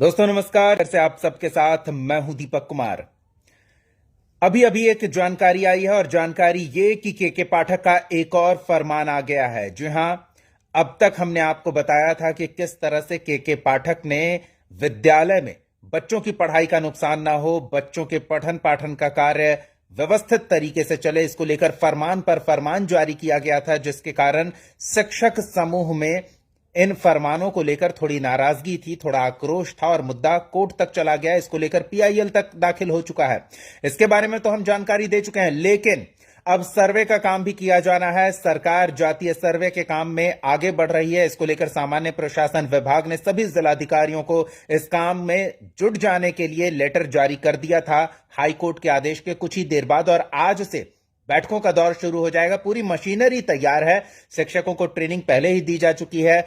दोस्तों नमस्कार। से आप सबके साथ मैं हूं दीपक कुमार। अभी अभी एक जानकारी आई है और जानकारी ये कि के पाठक का एक और फरमान आ गया है। जी हां, अब तक हमने आपको बताया था कि किस तरह से के पाठक ने विद्यालय में बच्चों की पढ़ाई का नुकसान ना हो, बच्चों के पठन पाठन का कार्य व्यवस्थित तरीके से चले, इसको लेकर फरमान पर फरमान जारी किया गया था, जिसके कारण शिक्षक समूह में इन फरमानों को लेकर थोड़ी नाराजगी थी, थोड़ा आक्रोश था और मुद्दा कोर्ट तक चला गया। इसको लेकर पीआईएल तक दाखिल हो चुका है। इसके बारे में तो हम जानकारी दे चुके हैं, लेकिन अब सर्वे का काम भी किया जाना है। सरकार जातीय सर्वे के काम में आगे बढ़ रही है। इसको लेकर सामान्य प्रशासन विभाग ने सभी जिलाधिकारियों को इस काम में जुट जाने के लिए लेटर जारी कर दिया था हाईकोर्ट के आदेश के कुछ ही देर बाद, और आज से बैठकों का दौर शुरू हो जाएगा। पूरी मशीनरी तैयार है। शिक्षकों को ट्रेनिंग पहले ही दी जा चुकी है।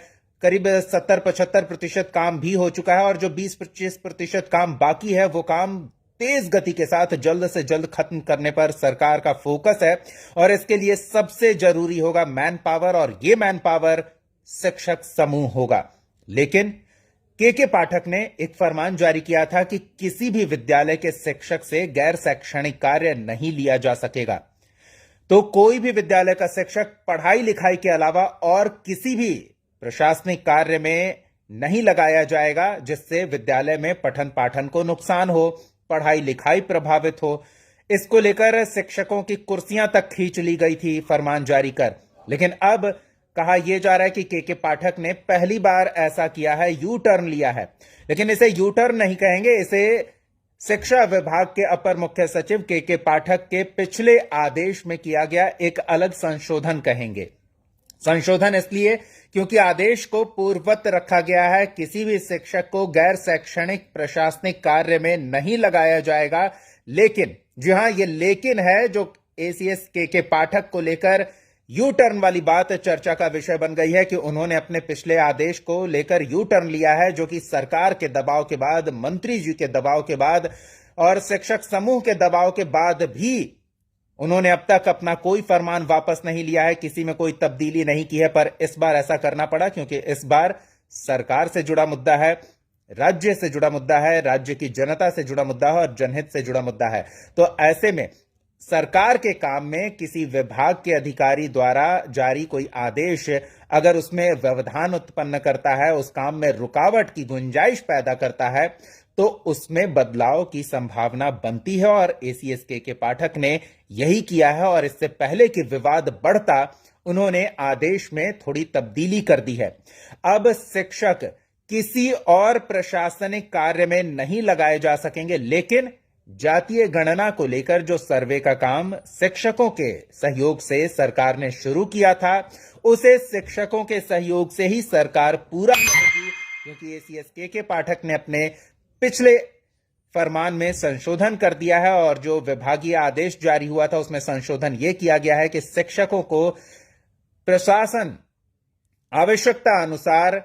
करीब 70-75% काम भी हो चुका है और जो 20-25% काम बाकी है वो काम तेज गति के साथ जल्द से जल्द खत्म करने पर सरकार का फोकस है। और इसके लिए सबसे जरूरी होगा मैन पावर, और ये मैन पावर शिक्षक समूह होगा। लेकिन के पाठक ने एक फरमान जारी किया था कि किसी भी विद्यालय के शिक्षक से गैर शैक्षणिक कार्य नहीं लिया जा सकेगा। तो कोई भी विद्यालय का शिक्षक पढ़ाई लिखाई के अलावा और किसी भी प्रशासनिक कार्य में नहीं लगाया जाएगा जिससे विद्यालय में पठन पाठन को नुकसान हो, पढ़ाई लिखाई प्रभावित हो। इसको लेकर शिक्षकों की कुर्सियां तक खींच ली गई थी फरमान जारी कर। लेकिन अब कहा यह जा रहा है कि के पाठक ने पहली बार ऐसा किया है, यू टर्न लिया है। लेकिन इसे यू टर्न नहीं कहेंगे, इसे शिक्षा विभाग के अपर मुख्य सचिव के पाठक के पिछले आदेश में किया गया एक अलग संशोधन कहेंगे। संशोधन इसलिए क्योंकि आदेश को पूर्ववत रखा गया है, किसी भी शिक्षक को गैर शैक्षणिक प्रशासनिक कार्य में नहीं लगाया जाएगा। लेकिन जी हां, यह लेकिन है जो एसीएस के पाठक को लेकर यू टर्न वाली बात चर्चा का विषय बन गई है कि उन्होंने अपने पिछले आदेश को लेकर यू टर्न लिया है, जो कि सरकार के दबाव के बाद, मंत्री जी के दबाव के बाद और शिक्षक समूह के दबाव के बाद भी उन्होंने अब तक अपना कोई फरमान वापस नहीं लिया है, किसी में कोई तब्दीली नहीं की है। पर इस बार ऐसा करना पड़ा क्योंकि इस बार सरकार से जुड़ा मुद्दा है, राज्य से जुड़ा मुद्दा है, राज्य की जनता से जुड़ा मुद्दा है और जनहित से जुड़ा मुद्दा है। तो ऐसे में सरकार के काम में किसी विभाग के अधिकारी द्वारा जारी कोई आदेश अगर उसमें व्यवधान उत्पन्न करता है, उस काम में रुकावट की गुंजाइश पैदा करता है, तो उसमें बदलाव की संभावना बनती है। और एसीएस के पाठक ने यही किया है और इससे पहले कि विवाद बढ़ता, उन्होंने आदेश में थोड़ी तब्दीली कर दी है। अब शिक्षक किसी और प्रशासनिक कार्य में नहीं लगाए जा सकेंगे, लेकिन जातीय गणना को लेकर जो सर्वे का काम शिक्षकों के सहयोग से सरकार ने शुरू किया था, उसे शिक्षकों के सहयोग से ही सरकार पूरा करेगी, क्योंकि एसीएस के पाठक ने अपने पिछले फरमान में संशोधन कर दिया है और जो विभागीय आदेश जारी हुआ था उसमें संशोधन यह किया गया है कि शिक्षकों को प्रशासन आवश्यकता अनुसार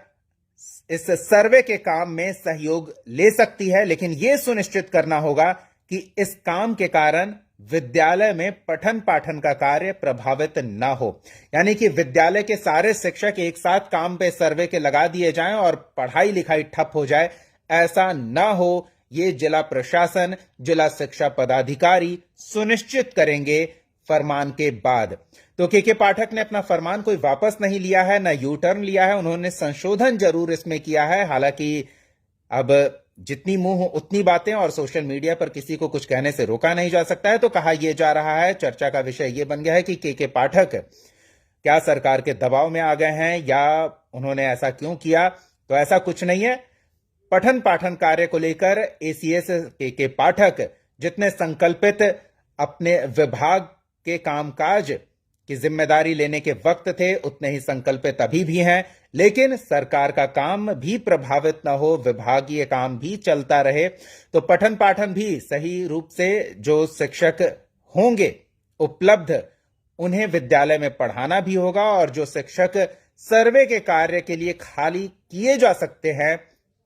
इस सर्वे के काम में सहयोग ले सकती है, लेकिन यह सुनिश्चित करना होगा कि इस काम के कारण विद्यालय में पठन पाठन का कार्य प्रभावित न हो। यानी कि विद्यालय के सारे शिक्षक एक साथ काम पे सर्वे के लगा दिए जाएं और पढ़ाई लिखाई ठप हो जाए, ऐसा न हो। ये जिला प्रशासन, जिला शिक्षा पदाधिकारी सुनिश्चित करेंगे फरमान के बाद। तो के पाठक ने अपना फरमान कोई वापस नहीं लिया है, ना यू टर्न लिया है, उन्होंने संशोधन जरूर इसमें किया है। हालांकि अब जितनी मुंह उतनी बातें और सोशल मीडिया पर किसी को कुछ कहने से रोका नहीं जा सकता है। तो कहा यह जा रहा है, चर्चा का विषय यह बन गया है कि के पाठक क्या सरकार के दबाव में आ गए हैं या उन्होंने ऐसा क्यों किया। तो ऐसा कुछ नहीं है। पठन पाठन कार्य को लेकर एसीएस के पाठक जितने संकल्पित अपने विभाग के कामकाज की जिम्मेदारी लेने के वक्त थे, उतने ही संकल्पित अभी भी हैं। लेकिन सरकार का काम भी प्रभावित न हो, विभागीय काम भी चलता रहे, तो पठन पाठन भी सही रूप से जो शिक्षक होंगे उपलब्ध, उन्हें विद्यालय में पढ़ाना भी होगा। और जो शिक्षक सर्वे के कार्य के लिए खाली किए जा सकते हैं,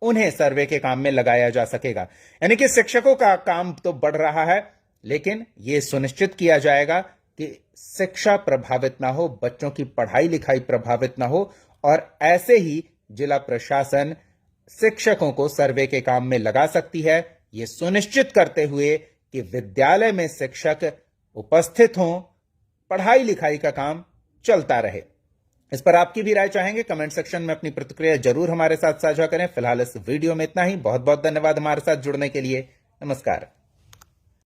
उन्हें सर्वे के काम में लगाया जा सकेगा। यानी कि शिक्षकों का काम तो बढ़ रहा है, लेकिन यह सुनिश्चित किया जाएगा कि शिक्षा प्रभावित ना हो, बच्चों की पढ़ाई लिखाई प्रभावित ना हो। और ऐसे ही जिला प्रशासन शिक्षकों को सर्वे के काम में लगा सकती है, ये सुनिश्चित करते हुए कि विद्यालय में शिक्षक उपस्थित हों, पढ़ाई लिखाई का काम चलता रहे। इस पर आपकी भी राय चाहेंगे, कमेंट सेक्शन में अपनी प्रतिक्रिया जरूर हमारे साथ साझा करें। फिलहाल इस वीडियो में इतना ही। बहुत बहुत धन्यवाद हमारे साथ जुड़ने के लिए। नमस्कार।